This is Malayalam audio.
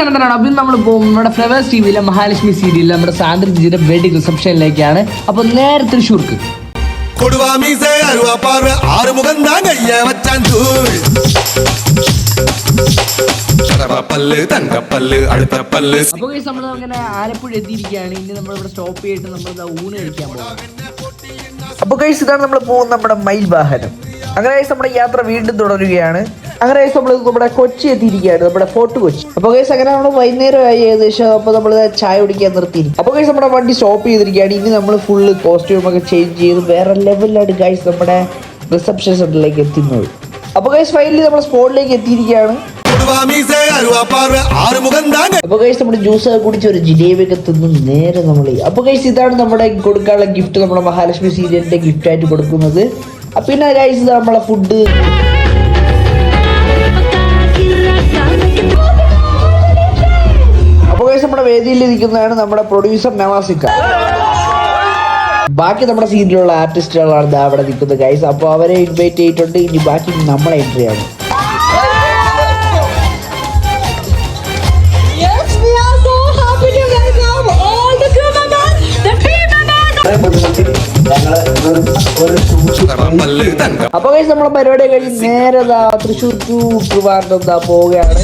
അപ്പം നമ്മൾ നമ്മുടെ ഫ്ലവേഴ്സ് ടിവിയിലെ മഹാലക്ഷ്മി സീരിയലിൽ നമ്മുടെ സാന്ദ്രജിയുടെ വെഡിങ് റിസപ്ഷനിലേക്കാണ്. അപ്പോൾ നേരെ തൃശ്ശൂർക്ക് അപ്പോൾ നമ്മൾ അങ്ങനെ ആലപ്പുഴ എത്തിയിരിക്കുകയാണ്. ഇനി നമ്മളിവിടെ സ്റ്റോപ്പ് ചെയ്തിട്ട് നമ്മൾ ഊണ് കഴിക്കാൻ പോകും. അപ്പോൾ കഴിച്ച് ഇതാണ് നമ്മൾ പോകുന്ന നമ്മുടെ മയിൽ വാഹനം. അങ്ങനെ നമ്മുടെ യാത്ര വീണ്ടും തുടരുകയാണ്. അങ്ങനെ നമ്മൾ നമ്മുടെ കൊച്ചി എത്തിയിരിക്കുകയാണ്, നമ്മുടെ ഫോർട്ട് കൊച്ചി. അപ്പോൾ കേസ് അങ്ങനെ നമ്മൾ വൈകുന്നേരമായി ഏകദേശം. അപ്പോൾ നമ്മൾ ചായ കുടിക്കാൻ നിർത്തിയിരിക്കും. അപ്പോൾ കേസ് നമ്മുടെ വണ്ടി സ്റ്റോപ്പ് ചെയ്തിരിക്കുകയാണ്. ഇനി നമ്മൾ ഫുള്ള് കോസ്റ്റ്യൂമൊക്കെ ചേഞ്ച് ചെയ്ത് വേറെ ലെവലിലാണ് ഗൈസ് നമ്മുടെ റിസപ്ഷൻ സെന്ററിലേക്ക് എത്തുന്നത്. അപ്പോൾ ഗൈസ് ഫൈനലി നമ്മൾ സ്പോട്ടിലേക്ക് എത്തിയിരിക്കുകയാണ്. അപ്പോൾ ഗൈസ് നമ്മുടെ ജ്യൂസ് കുടിച്ച് ഒരു ജിലേബിയൊക്കെ തിന്ന് നേരെ നമ്മൾ. അപ്പോൾ ഗൈസ് ഇതാണ് നമ്മുടെ കൊടുക്കാനുള്ള ഗിഫ്റ്റ്, നമ്മുടെ മഹാലക്ഷ്മി സീരിയലിന്റെ ഗിഫ്റ്റ് ആയിട്ട് കൊടുക്കുന്നത്. പിന്നെ ഗൈസ് ഇത് നമ്മളെ ഫുഡ്. അപ്പോൾ ഗൈസ് നമ്മുടെ വേദിയിൽ ഇരിക്കുന്നതാണ് നമ്മുടെ പ്രൊഡ്യൂസർ നവാസിക്ക. ബാക്കി നമ്മുടെ സീരിയലുള്ള ആർട്ടിസ്റ്റുകളാണ് അവിടെ നിൽക്കുന്നത് ഗൈസ്. അപ്പോൾ അവരെ ഇൻവൈറ്റ് ചെയ്തിട്ടുണ്ട്. ഇനി ബാക്കി നമ്മളെ എൻട്രി ആണ്. അപ്പൊ ഗൈസ് നമ്മളെ പരിപാടി കഴിഞ്ഞ് നേരെ തൃശ്ശൂർ ടു ട്രിവാൻഡ്രം പോവുകയാണ്.